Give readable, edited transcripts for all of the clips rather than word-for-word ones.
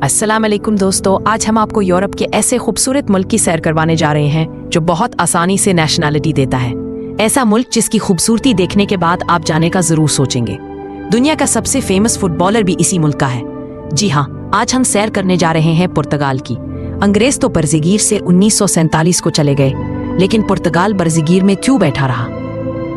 अस्सलाम वालेकुम दोस्तों, आज हम आपको यूरोप के ऐसे खूबसूरत मुल्क की सैर करवाने जा रहे हैं जो बहुत आसानी से नेशनैलिटी देता है। ऐसा मुल्क जिसकी खूबसूरती देखने के बाद आप जाने का जरूर सोचेंगे। दुनिया का सबसे फेमस फुटबॉलर भी इसी मुल्क का है। जी हाँ, आज हम सैर करने जा रहे हैं पुर्तगाल की। अंग्रेज तो बरज़गीर से 1947 को चले गए, लेकिन पुर्तगाल बरज़गीर में क्यों बैठा रहा?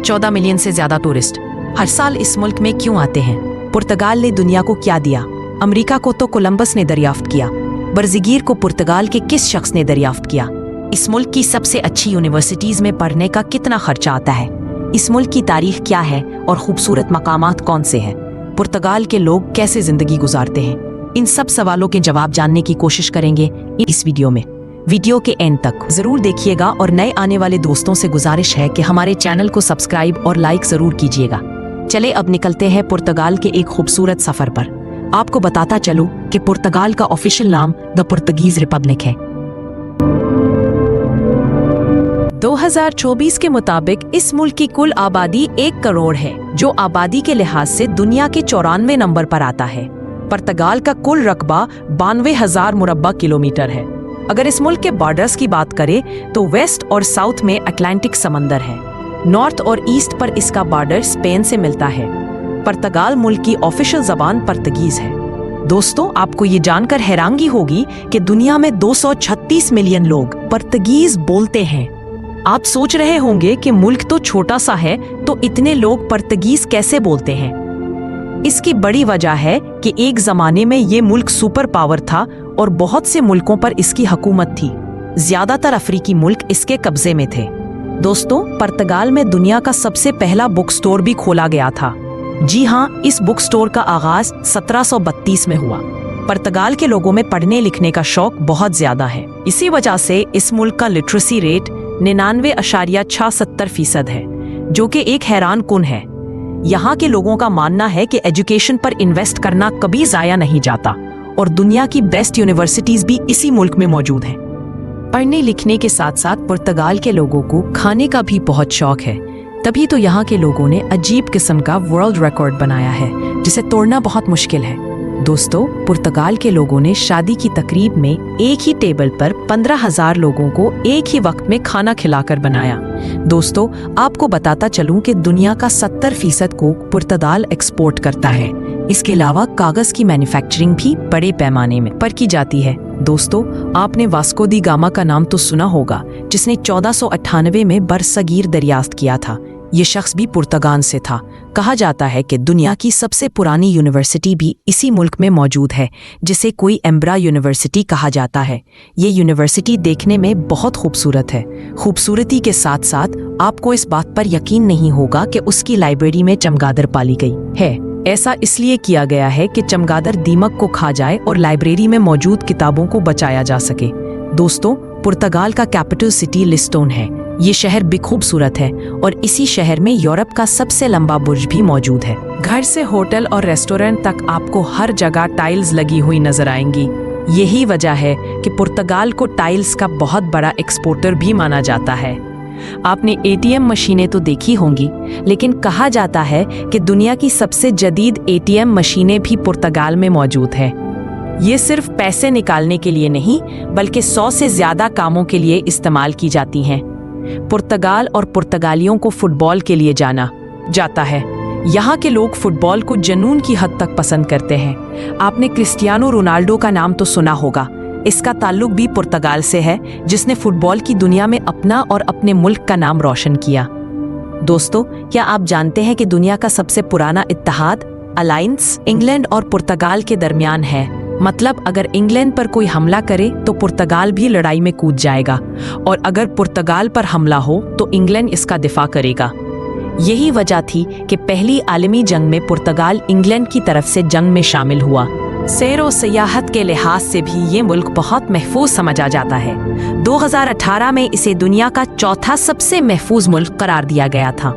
14 मिलियन से ज्यादा टूरिस्ट हर साल इस मुल्क में क्यों आते हैं? पुर्तगाल ने दुनिया को क्या दिया? अमेरिका को तो कोलंबस ने दरियाफ्त किया, बरज़गीर को पुर्तगाल के किस शख्स ने दरियाफ्त किया? इस मुल्क की सबसे अच्छी यूनिवर्सिटीज में पढ़ने का कितना खर्चा आता है? इस मुल्क की तारीख क्या है और खूबसूरत मकामात कौन से हैं? पुर्तगाल के लोग कैसे जिंदगी गुजारते हैं? इन सब सवालों के जवाब जानने की कोशिश करेंगे इस वीडियो में। वीडियो के एंड तक जरूर देखिएगा और नए आने वाले दोस्तों से गुजारिश है कि हमारे चैनल को सब्सक्राइब और लाइक जरूर कीजिएगा। चले अब निकलते हैं पुर्तगाल के एक खूबसूरत सफर पर। आपको बताता चलूं कि पुर्तगाल का ऑफिशियल नाम द पुर्तगीज रिपब्लिक है। 2024 के मुताबिक इस मुल्क की कुल आबादी 1 करोड़ है, जो आबादी के लिहाज से दुनिया के 94 नंबर पर आता है। पुर्तगाल का कुल रकबा 92,000 मुरब्बा किलोमीटर है। अगर इस मुल्क के बॉर्डर्स की बात करें तो वेस्ट और साउथ में अटलांटिक समंदर है। नॉर्थ और ईस्ट पर इसका बॉर्डर स्पेन से मिलता है। पुर्तगाल मुल्क की ऑफिशियल जबान पुर्तगीज है। दोस्तों, आपको ये जानकर हैरानगी होगी कि दुनिया में 236 मिलियन लोग पुर्तगीज बोलते हैं। आप सोच रहे होंगे कि मुल्क तो छोटा सा है, तो इतने लोग पुर्तगीज कैसे बोलते हैं? इसकी बड़ी वजह है कि एक जमाने में ये मुल्क सुपर पावर था और बहुत से मुल्कों पर इसकी हुकूमत थी। ज्यादातर अफ्रीकी मुल्क इसके कब्जे में थे। दोस्तों, पुर्तगाल में दुनिया का सबसे पहला बुक स्टोर भी खोला गया था। जी हाँ, इस बुक स्टोर का आगाज 1732 में हुआ। पुर्तगाल के लोगों में पढ़ने लिखने का शौक बहुत ज्यादा है। इसी वजह से इस मुल्क का लिटरेसी रेट 99.76% है, जो कि एक हैरान कुन है। यहाँ के लोगों का मानना है कि एजुकेशन पर इन्वेस्ट करना कभी जाया नहीं जाता और दुनिया की बेस्ट यूनिवर्सिटीज भी इसी मुल्क में मौजूद हैं। पढ़ने लिखने के साथ साथ पुर्तगाल के लोगों को खाने का भी बहुत शौक है। तभी तो यहाँ के लोगों ने अजीब किस्म का वर्ल्ड रिकॉर्ड बनाया है, जिसे तोड़ना बहुत मुश्किल है। दोस्तों, पुर्तगाल के लोगों ने शादी की तकरीब में एक ही टेबल पर 15,000 लोगों को एक ही वक्त में खाना खिलाकर बनाया। दोस्तों, आपको बताता चलूं कि दुनिया का 70% को पुर्तगाल एक्सपोर्ट करता है। इसके अलावा कागज की मैन्युफैक्चरिंग भी बड़े पैमाने में पर की जाती है। दोस्तों, आपने वास्को दी गामा का नाम तो सुना होगा, जिसने 1498 में बरसगीर दरियाफ्त किया था। ये शख्स भी पुर्तगाल से था। कहा जाता है कि दुनिया की सबसे पुरानी यूनिवर्सिटी भी इसी मुल्क में मौजूद है, जिसे कोई एम्ब्रा यूनिवर्सिटी कहा जाता है। ये यूनिवर्सिटी देखने में बहुत खूबसूरत है। खूबसूरती के साथ साथ आपको इस बात पर यकीन नहीं होगा कि उसकी लाइब्रेरी में चमगादड़ पाली गई है। ऐसा इसलिए किया गया है कि चमगादड़ दीमक को खा जाए और लाइब्रेरी में मौजूद किताबों को बचाया जा सके। दोस्तों, पुर्तगाल का कैपिटल सिटी लिस्बोन है। ये शहर भी खूबसूरत है और इसी शहर में यूरोप का सबसे लंबा बुर्ज भी मौजूद है। घर से होटल और रेस्टोरेंट तक आपको हर जगह टाइल्स लगी हुई नजर आएंगी। यही वजह है कि पुर्तगाल को टाइल्स का बहुत बड़ा एक्सपोर्टर भी माना जाता है। आपने एटीएम मशीनें तो देखी होंगी, लेकिन कहा जाता है कि दुनिया की सबसे जदीद एटीएम मशीनें भी पुर्तगाल में मौजूद है। ये सिर्फ पैसे निकालने के लिए नहीं, बल्कि 100 से ज्यादा कामों के लिए इस्तेमाल की जाती हैं। पुर्तगाल और पुर्तगालियों को फुटबॉल के लिए जाना जाता है। यहाँ के लोग फुटबॉल को जुनून की हद तक पसंद करते हैं। आपने क्रिस्टियानो रोनाल्डो का नाम तो सुना होगा। इसका ताल्लुक भी पुर्तगाल से है, जिसने फुटबॉल की दुनिया में अपना और अपने मुल्क का नाम रोशन किया। दोस्तों, क्या आप जानते हैं कि दुनिया का सबसे पुराना इत्तेहाद अलायंस इंग्लैंड और पुर्तगाल के दरमियान है? मतलब अगर इंग्लैंड पर कोई हमला करे तो पुर्तगाल भी लड़ाई में कूद जाएगा, और अगर पुर्तगाल पर हमला हो तो इंग्लैंड इसका दिफा करेगा। यही वजह थी कि पहली आलमी जंग में पुर्तगाल इंग्लैंड की तरफ से जंग में शामिल हुआ। सैर और सियाहत के लिहाज से भी ये मुल्क बहुत महफूज समझा जाता है। 2018 में इसे दुनिया का चौथा सबसे महफूज मुल्क करार दिया गया था।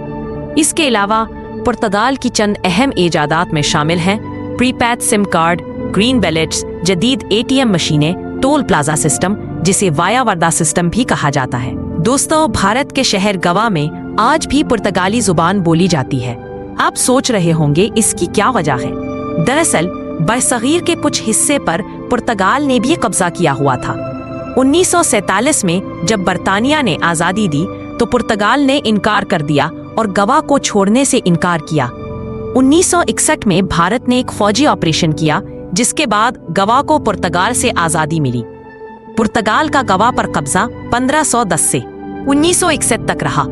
इसके अलावा पुर्तगाल की चंद अहम ईजादात में शामिल हैं prepaid SIM card, green ballets, जदीद एटीएम मशीनें, टोल प्लाजा सिस्टम, जिसे वाया वर्दा सिस्टम भी कहा जाता है। दोस्तों, भारत के शहर गोवा में आज भी पुर्तगाली जुबान बोली जाती है। आप सोच रहे होंगे इसकी क्या वजह है? दरअसल बरसगीर के कुछ हिस्से पर पुर्तगाल ने भी कब्जा किया हुआ था। 1947 में जब बर्तानिया ने आज़ादी दी तो पुर्तगाल ने इनकार कर दिया और गवा को छोड़ने से इनकार किया। 1961 में भारत ने एक फौजी ऑपरेशन किया, जिसके बाद गवा को पुर्तगाल से आज़ादी मिली। पुर्तगाल का गवा पर कब्जा 1510 से 1961 तक रहा।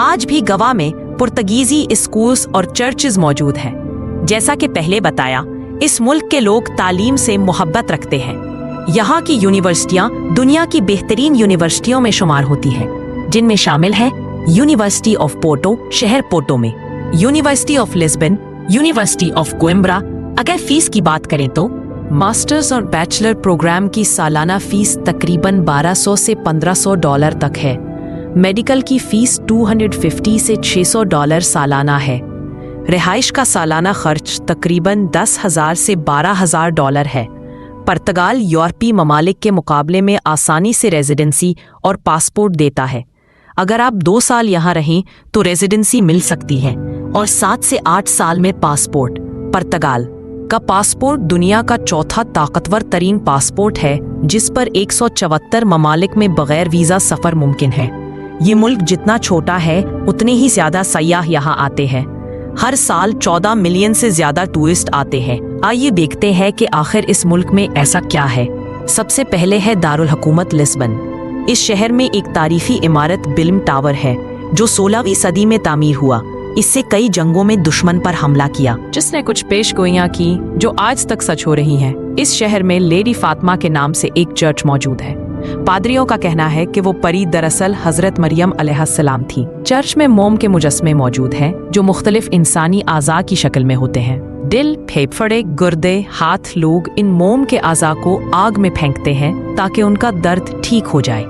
आज भी गवा में पुर्तगीजी स्कूल्स और चर्चेज मौजूद हैं। जैसा कि पहले बताया, इस मुल्क के लोग तालीम से मोहब्बत रखते हैं। यहाँ की यूनिवर्सिटियाँ दुनिया की बेहतरीन यूनिवर्सिटियों में शुमार होती हैं, जिनमें शामिल है यूनिवर्सिटी ऑफ पोर्टो शहर पोर्टो में, university of Lisbon, university of Coimbra. अगर फीस की बात करें तो मास्टर्स और बैचलर प्रोग्राम की सालाना फीस तकरीबन $1200 से $1500 तक है। मेडिकल की फीस $250 से $600 सालाना है। रिहाइश का सालाना खर्च तकरीबन $10,000 से $12,000 है। पुर्तगाल यूरोपीय ममालिक के मुकाबले में आसानी से रेजिडेंसी और पासपोर्ट देता है। अगर आप 2 साल यहाँ रहें तो रेजिडेंसी मिल सकती है और 7 से 8 साल में पासपोर्ट। पुर्तगाल का पासपोर्ट दुनिया का चौथा ताकतवर तरीन पासपोर्ट है, जिस पर 174 ममालिक में बगैर वीज़ा सफ़र मुमकिन है। ये मुल्क जितना छोटा है उतने ही ज़्यादा सयाह यहाँ आते हैं। हर साल 14 मिलियन से ज़्यादा टूरिस्ट आते हैं। आइए देखते हैं कि आखिर इस मुल्क में ऐसा क्या है। सबसे पहले है दारुल हुकूमत लिस्बन। इस शहर में एक तारीखी इमारत बिल्म टावर है, जो 16वीं सदी में तामीर हुआ। इससे कई जंगों में दुश्मन पर हमला किया, जिसने कुछ पेशगोइयां की जो आज तक सच हो रही हैं। इस शहर में लेडी फातिमा के नाम से एक चर्च मौजूद है। पादरियों का कहना है कि वो परी दरअसल हजरत मरियम अलैहिस्सलाम थी। चर्च में मोम के मुजस्मे मौजूद हैं, जो मुख्तलिफ इंसानी आज़ा की शक्ल में होते हैं। दिल, फेफड़े, गुर्दे, हाथ, लोग इन मोम के आज़ा को आग में फेंकते हैं ताकि उनका दर्द ठीक हो जाए।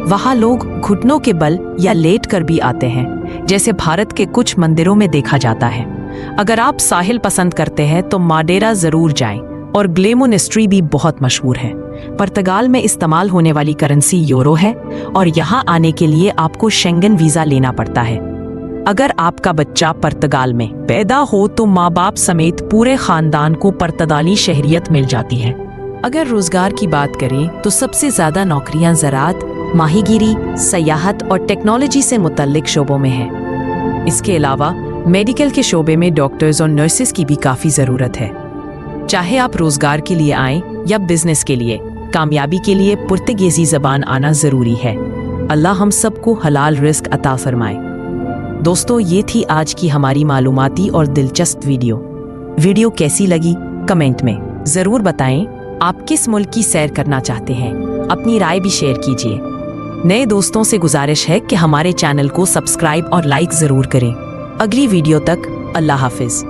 वहाँ लोग घुटनों के बल या लेट कर भी आते हैं, जैसे भारत के कुछ मंदिरों में देखा जाता है। अगर आप साहिल पसंद करते हैं तो माडेरा जरूर जाएं, और ग्लेमोनेस्ट्री भी बहुत मशहूर है। पुर्तगाल में इस्तेमाल होने वाली करेंसी यूरो है और यहाँ आने के लिए आपको शेंगन वीज़ा लेना पड़ता है। अगर आपका बच्चा पुर्तगाल में पैदा हो तो माँ बाप समेत पूरे खानदान को पुर्तगाली शहरियत मिल जाती है। अगर रोजगार की बात करें तो सबसे ज़्यादा नौकरियां ज़राअत, माहीगीरी, सयाहत और टेक्नोलॉजी से मुतल्लिक शोबों में हैं। इसके अलावा मेडिकल के शोबे में डॉक्टर्स और नर्सेस की भी काफ़ी ज़रूरत है। चाहे आप रोजगार के लिए आएं या बिजनेस के लिए, कामयाबी के लिए पुर्तगीजी ज़बान आना ज़रूरी है। अल्लाह हम सबको हलाल रिस्क अता फरमाए। दोस्तों, ये थी आज की हमारी मालूमाती और दिलचस्प वीडियो कैसी लगी कमेंट में ज़रूर बताएं। आप किस मुल्क की सैर करना चाहते हैं, अपनी राय भी शेयर कीजिए। नए दोस्तों से गुजारिश है कि हमारे चैनल को सब्सक्राइब और लाइक ज़रूर करें। अगली वीडियो तक अल्लाह हाफिज़।